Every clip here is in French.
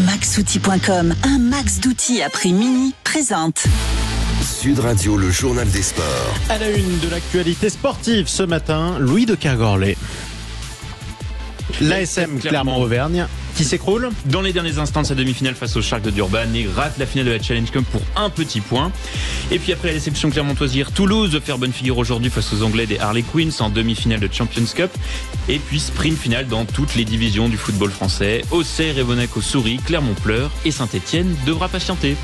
Maxoutil.com, un max d'outils à prix mini, présente. Sud Radio, le journal des sports. À la une de l'actualité sportive ce matin, Louis de Kergorlé. L'ASM Clermont-Auvergne qui s'écroule dans les derniers instants de sa demi-finale face aux Sharks de Durban et rate la finale de la Challenge Cup pour un petit point. Et puis après la déception clermontoise hier, Toulouse de faire bonne figure aujourd'hui face aux Anglais des Harley Queens en demi-finale de Champions Cup. Et puis sprint finale dans toutes les divisions du football français. Auxerre et Monaco sourient, Clermont pleure et Saint-Etienne devra patienter.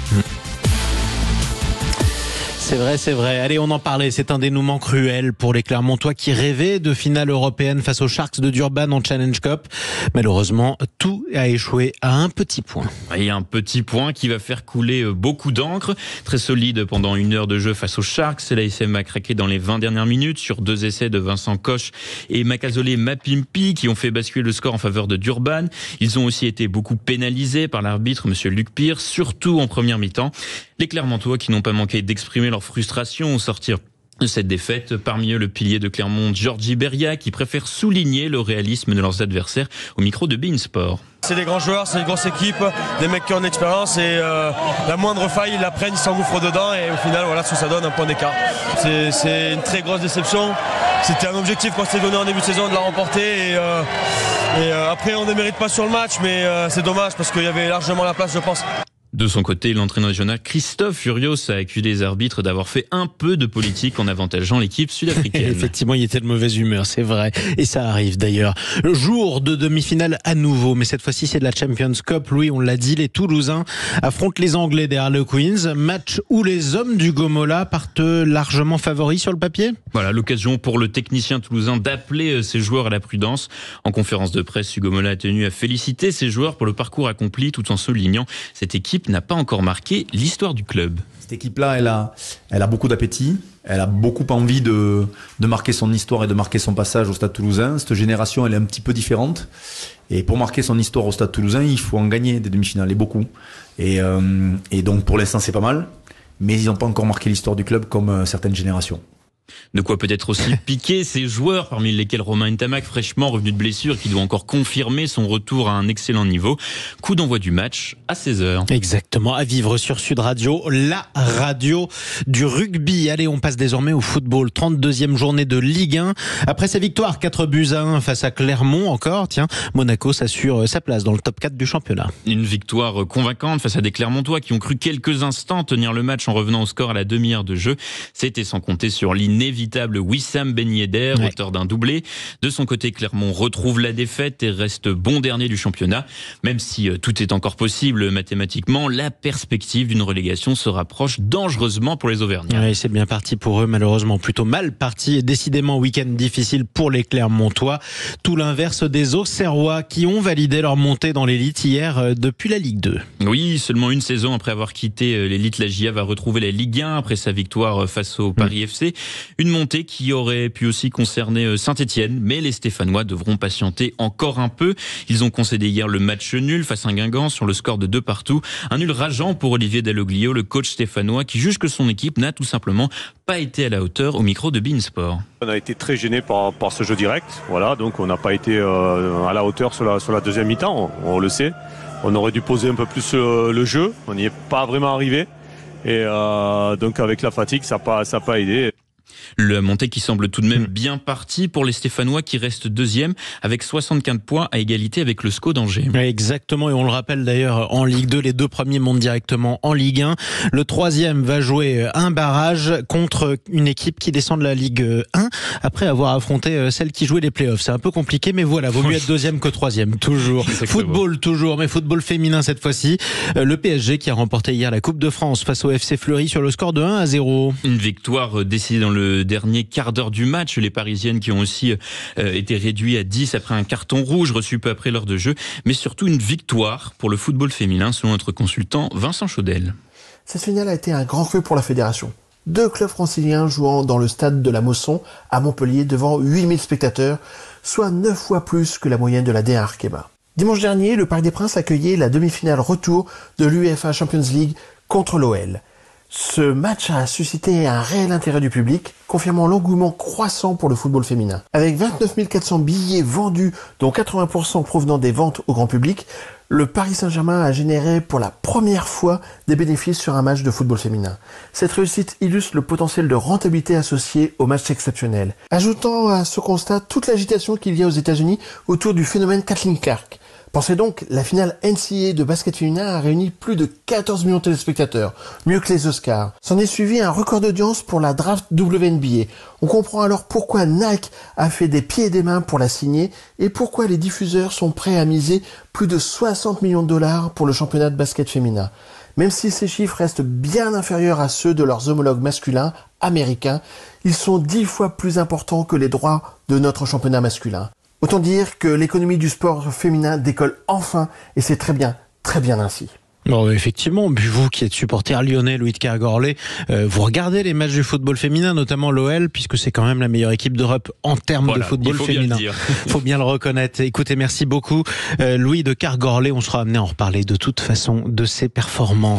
C'est vrai. Allez, on en parlait. C'est un dénouement cruel pour les Clermontois qui rêvaient de finale européenne face aux Sharks de Durban en Challenge Cup. Malheureusement, tout a échoué à un petit point. Et un petit point qui va faire couler beaucoup d'encre. Très solide pendant une heure de jeu face aux Sharks. L'ASM a craqué dans les 20 dernières minutes sur 2 essais de Vincent Koch et Makazole Mapimpi qui ont fait basculer le score en faveur de Durban. Ils ont aussi été beaucoup pénalisés par l'arbitre, monsieur Luc Pire, surtout en première mi-temps. Les Clermontois qui n'ont pas manqué d'exprimer leur frustration au sortir de cette défaite. Parmi eux, le pilier de Clermont, Georgie Beria, qui préfère souligner le réalisme de leurs adversaires au micro de beIN Sport. C'est des grands joueurs, c'est une grosse équipe, des mecs qui ont de l'expérience et la moindre faille, ils la prennent, ils s'engouffrent dedans et au final, voilà ce que ça donne, un point d'écart. C'est une très grosse déception. C'était un objectif qu'on s'est donné en début de saison de la remporter et après on ne mérite pas sur le match, mais c'est dommage parce qu'il y avait largement la place, je pense. De son côté, l'entraîneur régional Christophe Furios a accusé les arbitres d'avoir fait un peu de politique en avantageant l'équipe sud-africaine. Effectivement, il était de mauvaise humeur, c'est vrai. Et ça arrive d'ailleurs. Le jour de demi-finale à nouveau, mais cette fois-ci c'est de la Champions Cup. Louis, on l'a dit, les Toulousains affrontent les Anglais des Harley Queens. Match où les hommes du Gomola partent largement favoris sur le papier. Voilà, l'occasion pour le technicien toulousain d'appeler ses joueurs à la prudence. En conférence de presse, Hugo Mola a tenu à féliciter ses joueurs pour le parcours accompli tout en soulignant cette équipe n'a pas encore marqué l'histoire du club. Cette équipe-là, elle a beaucoup d'appétit, elle a beaucoup envie de marquer son histoire et de marquer son passage au Stade Toulousain. Cette génération, elle est un petit peu différente. Et pour marquer son histoire au Stade Toulousain, il faut en gagner des demi-finales, et beaucoup. Et donc pour l'instant, c'est pas mal. Mais ils n'ont pas encore marqué l'histoire du club comme certaines générations. De quoi peut-être aussi piquer ces joueurs, parmi lesquels Romain Ntamak, fraîchement revenu de blessure, qui doit encore confirmer son retour à un excellent niveau. Coup d'envoi du match à 16h. Exactement, à vivre sur Sud Radio, la radio du rugby. Allez, on passe désormais au football. 32e journée de Ligue 1. Après sa victoire 4-1 face à Clermont encore, Monaco s'assure sa place dans le top 4 du championnat. Une victoire convaincante face à des Clermontois qui ont cru quelques instants tenir le match en revenant au score à la demi-heure de jeu. C'était sans compter sur l'inévitable Wissam Ben Yedder, auteur d'un doublé. De son côté, Clermont retrouve la défaite et reste bon dernier du championnat. Même si tout est encore possible mathématiquement, la perspective d'une relégation se rapproche dangereusement pour les Auvergnats. Oui, c'est bien parti pour eux, malheureusement plutôt mal parti. Et décidément, week-end difficile pour les Clermontois. Tout l'inverse des Auxerrois qui ont validé leur montée dans l'élite hier depuis la Ligue 2. Oui, seulement une saison après avoir quitté l'élite, la GIA va retrouver la Ligue 1 après sa victoire face au Paris FC. Une montée qui aurait pu aussi concerner Saint-Etienne, mais les Stéphanois devront patienter encore un peu. Ils ont concédé hier le match nul face à Guingamp sur le score de 2-2. Un nul rageant pour Olivier Dalloglio, le coach stéphanois, qui juge que son équipe n'a tout simplement pas été à la hauteur au micro de beIN Sport. On a été très gêné par ce jeu direct, voilà, donc on n'a pas été à la hauteur sur la deuxième mi-temps, on le sait. On aurait dû poser un peu plus le jeu, on n'y est pas vraiment arrivé. Et donc avec la fatigue, ça n'a pas aidé. La montée qui semble tout de même bien partie pour les Stéphanois qui restent deuxième avec 75 points à égalité avec le SCO d'Angers. Exactement, et on le rappelle d'ailleurs en Ligue 2, les deux premiers montent directement en Ligue 1. Le troisième va jouer un barrage contre une équipe qui descend de la Ligue 1 après avoir affronté celle qui jouait les playoffs. C'est un peu compliqué, mais voilà, vaut mieux être deuxième que troisième, toujours. Football toujours, mais football féminin cette fois-ci. Le PSG qui a remporté hier la Coupe de France face au FC Fleury sur le score de 1-0. Une victoire décidée dans le dernier quart d'heure du match. Les Parisiennes qui ont aussi été réduites à 10 après un carton rouge reçu peu après l'heure de jeu, mais surtout une victoire pour le football féminin selon notre consultant Vincent Chaudel. Cette finale a été un grand cru pour la fédération. 2 clubs franciliens jouant dans le stade de la Mosson à Montpellier devant 8000 spectateurs, soit 9 fois plus que la moyenne de la D1 Arkema. Dimanche dernier, le Parc des Princes accueillait la demi-finale retour de l'UEFA Champions League contre l'OL. Ce match a suscité un réel intérêt du public, confirmant l'engouement croissant pour le football féminin. Avec 29 400 billets vendus, dont 80% provenant des ventes au grand public, le Paris Saint-Germain a généré pour la première fois des bénéfices sur un match de football féminin. Cette réussite illustre le potentiel de rentabilité associé au match exceptionnel. Ajoutant à ce constat toute l'agitation qu'il y a aux États-Unis autour du phénomène Caitlin Clark. Pensez donc, la finale NCAA de basket féminin a réuni plus de 14 millions de téléspectateurs, mieux que les Oscars. S'en est suivi un record d'audience pour la draft WNBA. On comprend alors pourquoi Nike a fait des pieds et des mains pour la signer et pourquoi les diffuseurs sont prêts à miser plus de 60 millions de dollars pour le championnat de basket féminin. Même si ces chiffres restent bien inférieurs à ceux de leurs homologues masculins américains, ils sont 10 fois plus importants que les droits de notre championnat masculin. Autant dire que l'économie du sport féminin décolle enfin, et c'est très bien ainsi. Bon, effectivement, vous qui êtes supporter lyonnais, Louis de Kergorlé, vous regardez les matchs du football féminin, notamment l'OL, puisque c'est quand même la meilleure équipe d'Europe en termes de football féminin. Faut bien le reconnaître. Écoutez, merci beaucoup, Louis de Kergorlé. On sera amené à en reparler de toute façon de ses performances.